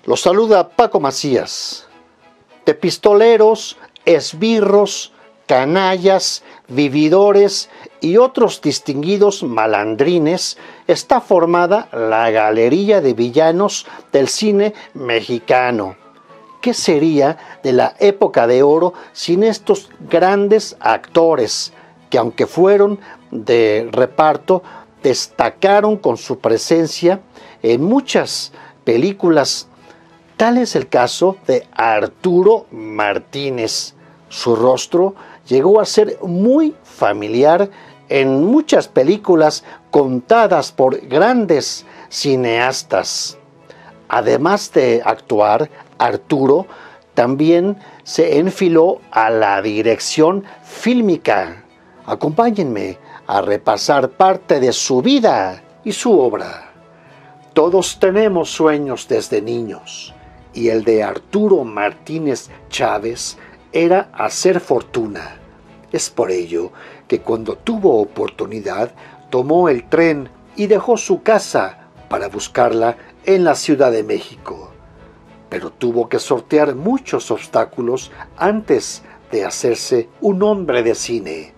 Los saluda Paco Macías. De pistoleros, esbirros, canallas, vividores y otros distinguidos malandrines está formada la galería de villanos del cine mexicano. ¿Qué sería de la época de oro sin estos grandes actores que, aunque fueron de reparto, destacaron con su presencia en muchas películas? Tal es el caso de Arturo Martínez. Su rostro llegó a ser muy familiar en muchas películas contadas por grandes cineastas. Además de actuar, Arturo también se enfiló a la dirección fílmica. Acompáñenme a repasar parte de su vida y su obra. Todos tenemos sueños desde niños, y el de Arturo Martínez Chávez era hacer fortuna. Es por ello que cuando tuvo oportunidad tomó el tren y dejó su casa para buscarla en la Ciudad de México. Pero tuvo que sortear muchos obstáculos antes de hacerse un hombre de cine.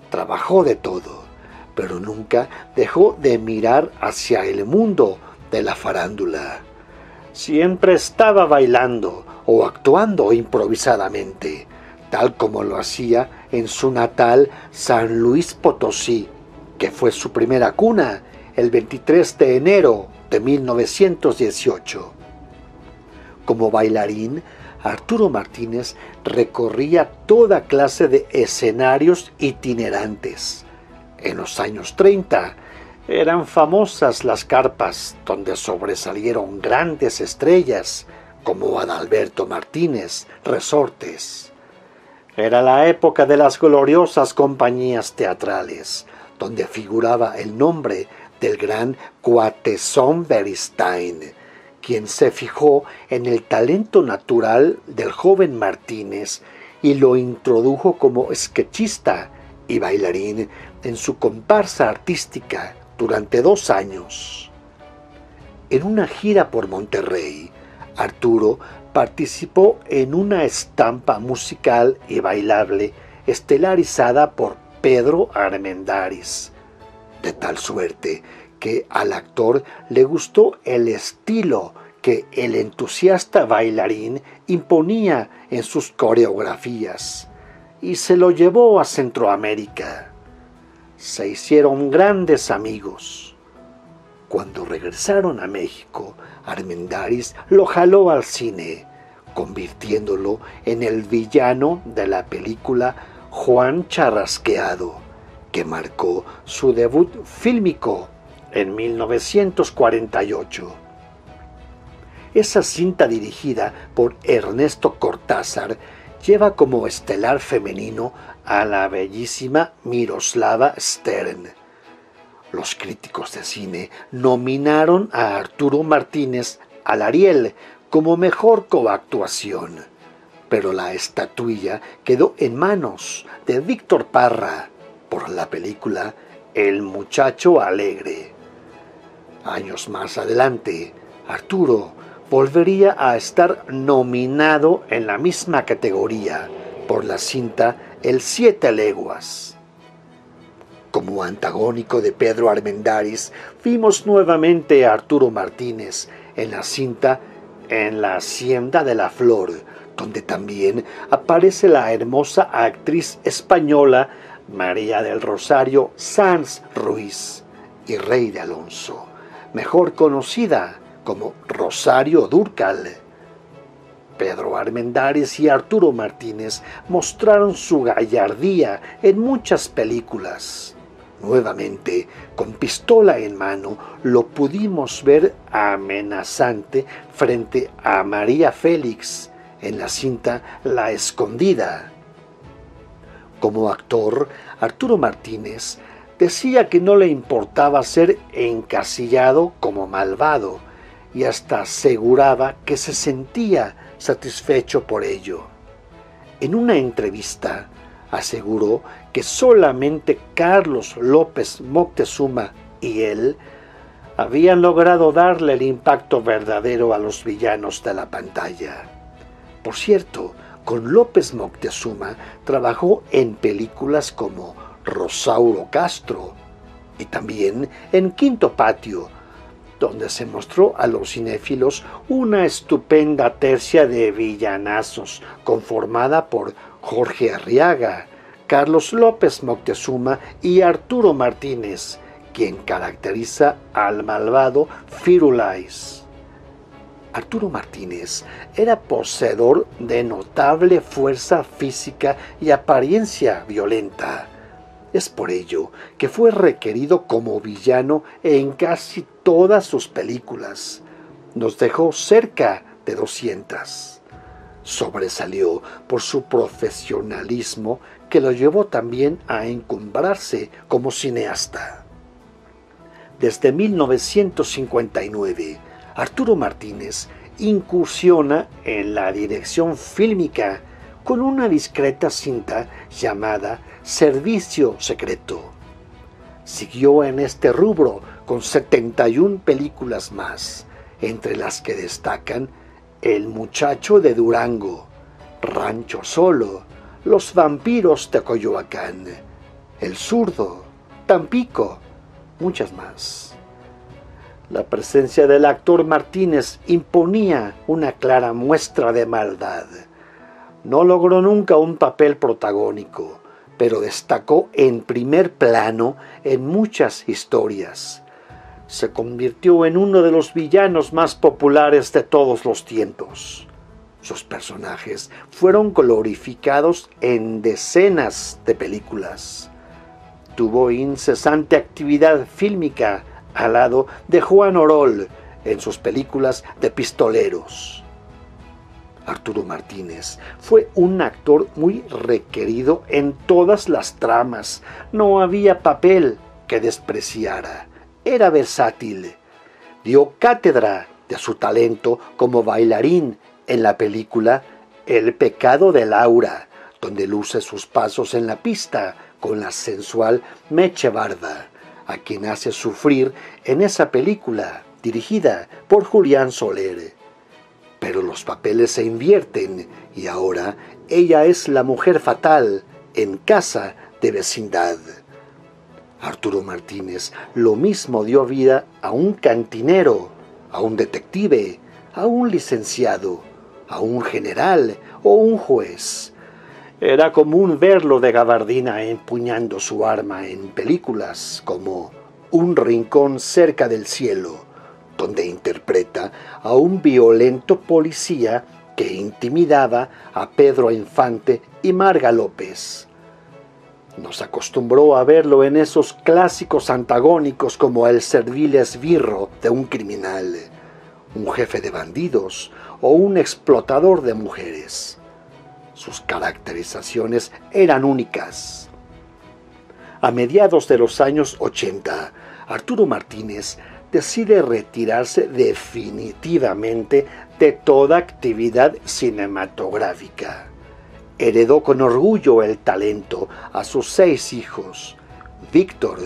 Trabajó de todo, pero nunca dejó de mirar hacia el mundo de la farándula. Siempre estaba bailando o actuando improvisadamente, tal como lo hacía en su natal San Luis Potosí, que fue su primera cuna el 23 de enero de 1918. Como bailarín, Arturo Martínez recorría toda clase de escenarios itinerantes. En los años 30 eran famosas las carpas donde sobresalieron grandes estrellas como Adalberto Martínez Resortes. Era la época de las gloriosas compañías teatrales, donde figuraba el nombre del gran Cuatzón Beristáin, quien se fijó en el talento natural del joven Martínez y lo introdujo como sketchista y bailarín en su comparsa artística durante 2 años. En una gira por Monterrey, Arturo participó en una estampa musical y bailable estelarizada por Pedro Armendáriz, de tal suerte que al actor le gustó el estilo que el entusiasta bailarín imponía en sus coreografías y se lo llevó a Centroamérica. Se hicieron grandes amigos. Cuando regresaron a México, Armendáriz lo jaló al cine, convirtiéndolo en el villano de la película Juan Charrasqueado, que marcó su debut fílmico en 1948. Esa cinta, dirigida por Ernesto Cortázar, lleva como estelar femenino a la bellísima Miroslava Stern. Los críticos de cine nominaron a Arturo Martínez al Ariel como mejor coactuación, pero la estatuilla quedó en manos de Víctor Parra por la película El Muchacho Alegre. Años más adelante, Arturo volvería a estar nominado en la misma categoría por la cinta El 7 leguas. Como antagónico de Pedro Armendáriz, vimos nuevamente a Arturo Martínez en la cinta En la Hacienda de la Flor, donde también aparece la hermosa actriz española María del Rosario Sanz Ruiz y Rey de Alonso, mejor conocida como Rosario Dúrcal. Pedro Armendáriz y Arturo Martínez mostraron su gallardía en muchas películas. Nuevamente, con pistola en mano, lo pudimos ver amenazante frente a María Félix en la cinta La Escondida. Como actor, Arturo Martínez decía que no le importaba ser encasillado como malvado y hasta aseguraba que se sentía satisfecho por ello. En una entrevista, aseguró que solamente Carlos López Moctezuma y él habían logrado darle el impacto verdadero a los villanos de la pantalla. Por cierto, con López Moctezuma trabajó en películas como Rosauro Castro y también en Quinto Patio, donde se mostró a los cinéfilos una estupenda tercia de villanazos conformada por Jorge Arriaga, Carlos López Moctezuma y Arturo Martínez, quien caracteriza al malvado Firulais. Arturo Martínez era poseedor de notable fuerza física y apariencia violenta. Es por ello que fue requerido como villano en casi todas sus películas. Nos dejó cerca de 200. Sobresalió por su profesionalismo que lo llevó también a encumbrarse como cineasta. Desde 1959, Arturo Martínez incursiona en la dirección fílmica con una discreta cinta llamada Servicio Secreto. Siguió en este rubro con 71 películas más, entre las que destacan El muchacho de Durango, Rancho Solo, Los vampiros de Coyoacán, El zurdo, Tampico, muchas más. La presencia del actor Martínez imponía una clara muestra de maldad. No logró nunca un papel protagónico, pero destacó en primer plano en muchas historias. Se convirtió en uno de los villanos más populares de todos los tiempos. Sus personajes fueron glorificados en decenas de películas. Tuvo incesante actividad fílmica al lado de Juan Orol en sus películas de pistoleros. Arturo Martínez fue un actor muy requerido en todas las tramas. No había papel que despreciara. Era versátil. Dio cátedra de su talento como bailarín en la película El pecado de Laura, donde luce sus pasos en la pista con la sensual Meche Barba, a quien hace sufrir en esa película dirigida por Julián Soler. Pero los papeles se invierten y ahora ella es la mujer fatal en Casa de Vecindad. Arturo Martínez lo mismo dio vida a un cantinero, a un detective, a un licenciado, a un general o un juez. Era común verlo de gabardina empuñando su arma en películas como Un rincón cerca del cielo, donde interpreta a un violento policía que intimidaba a Pedro Infante y Marga López. Nos acostumbró a verlo en esos clásicos antagónicos como el servil esbirro de un criminal, un jefe de bandidos o un explotador de mujeres. Sus caracterizaciones eran únicas. A mediados de los años 80, Arturo Martínez decide retirarse definitivamente de toda actividad cinematográfica. Heredó con orgullo el talento a sus 6 hijos, Víctor,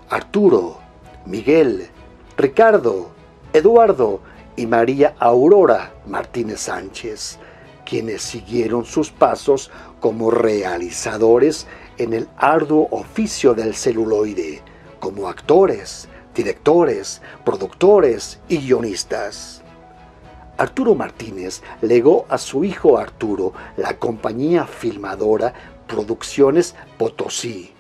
Arturo, Miguel, Ricardo, Eduardo y María Aurora Martínez Sánchez, quienes siguieron sus pasos como realizadores en el arduo oficio del celuloide, como actores, directores, productores y guionistas. Arturo Martínez legó a su hijo Arturo la compañía filmadora Producciones Potosí.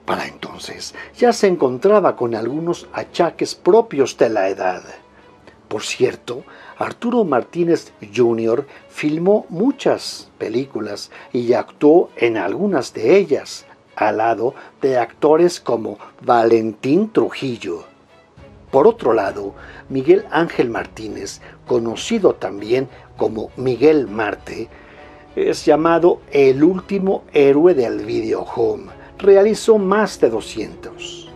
Para entonces ya se encontraba con algunos achaques propios de la edad. Por cierto, Arturo Martínez Jr. filmó muchas películas y actuó en algunas de ellas, al lado de actores como Valentín Trujillo. Por otro lado, Miguel Ángel Martínez, conocido también como Miguel Marte, es llamado el último héroe del video home. Realizó más de 200.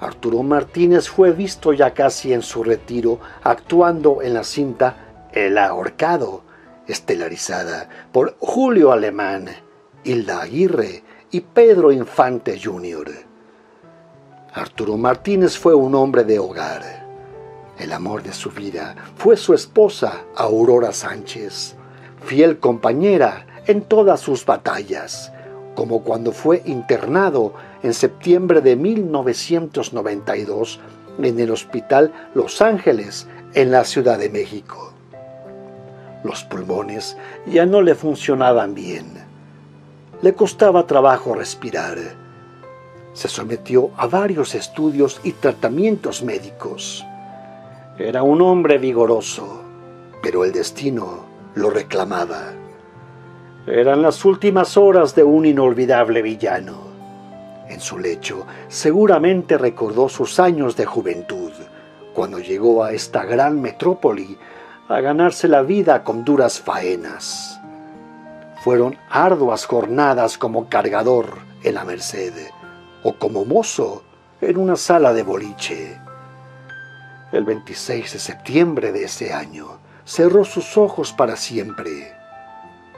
Arturo Martínez fue visto ya casi en su retiro actuando en la cinta El ahorcado, estelarizada por Julio Alemán, Hilda Aguirre y Pedro Infante Jr. Arturo Martínez fue un hombre de hogar. El amor de su vida fue su esposa, Aurora Sánchez, fiel compañera en todas sus batallas, como cuando fue internado en septiembre de 1992 en el Hospital Los Ángeles, en la Ciudad de México. Los pulmones ya no le funcionaban bien. Le costaba trabajo respirar. Se sometió a varios estudios y tratamientos médicos. Era un hombre vigoroso, pero el destino lo reclamaba. Eran las últimas horas de un inolvidable villano. En su lecho seguramente recordó sus años de juventud, cuando llegó a esta gran metrópoli a ganarse la vida con duras faenas. Fueron arduas jornadas como cargador en la Merced o como mozo en una sala de boliche. El 26 de septiembre de ese año cerró sus ojos para siempre.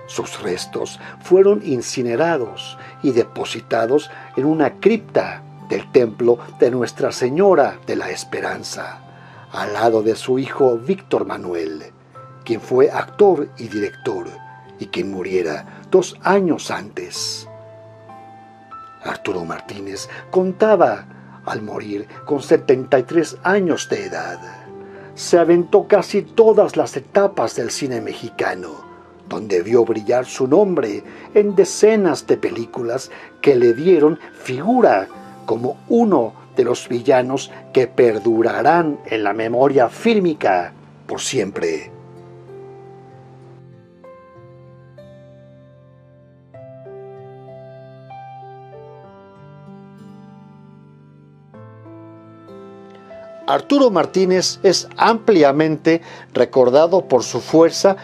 Sus restos fueron incinerados y depositados en una cripta del templo de Nuestra Señora de la Esperanza, al lado de su hijo Víctor Manuel, quien fue actor y director y quien muriera 2 años antes. Arturo Martínez contaba al morir con 73 años de edad. Se aventó casi todas las etapas del cine mexicano, donde vio brillar su nombre en decenas de películas que le dieron figura como uno de los villanos que perdurarán en la memoria fílmica por siempre. Arturo Martínez es ampliamente recordado por su fuerza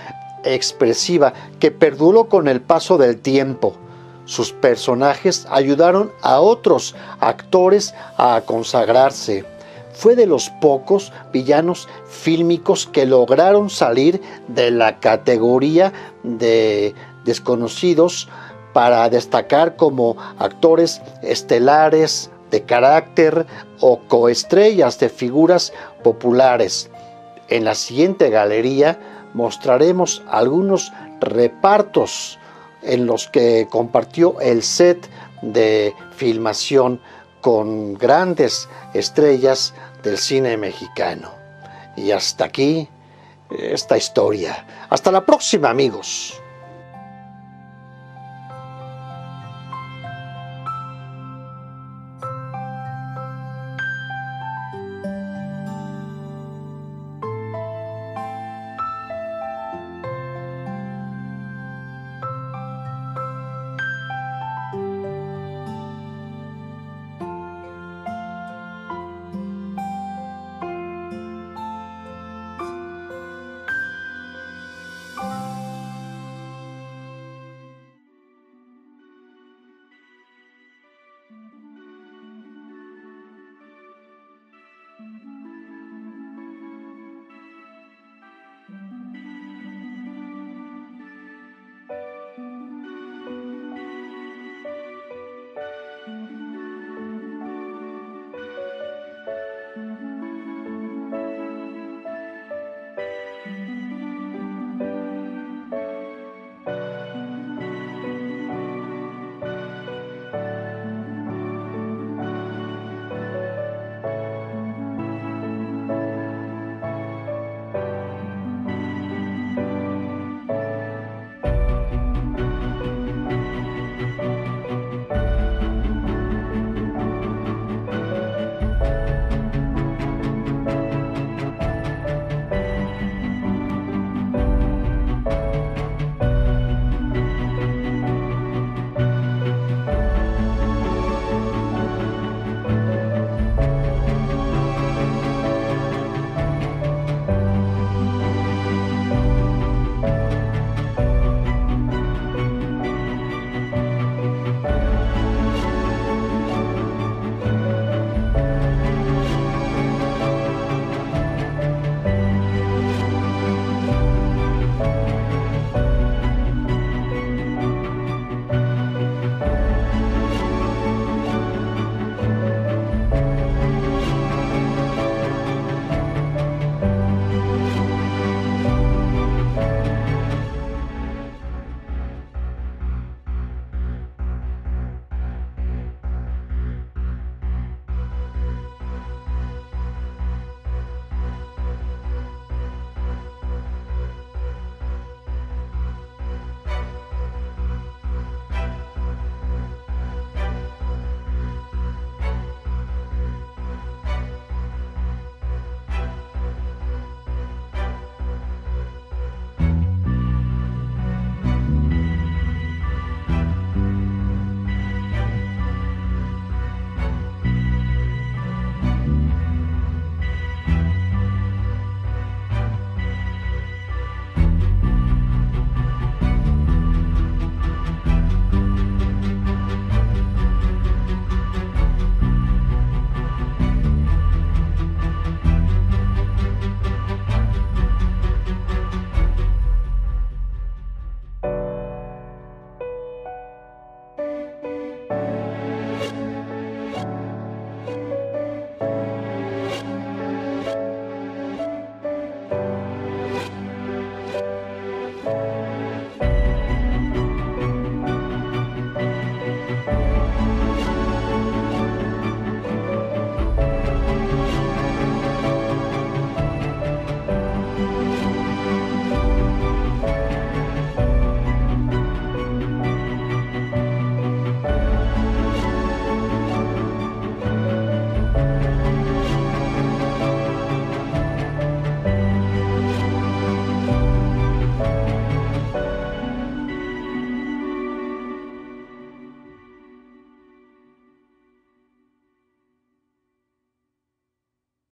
expresiva que perduró con el paso del tiempo. Sus personajes ayudaron a otros actores a consagrarse. Fue de los pocos villanos fílmicos que lograron salir de la categoría de desconocidos para destacar como actores estelares de carácter o coestrellas de figuras populares. En la siguiente galería mostraremos algunos repartos en los que compartió el set de filmación con grandes estrellas del cine mexicano. Y hasta aquí esta historia. Hasta la próxima, amigos.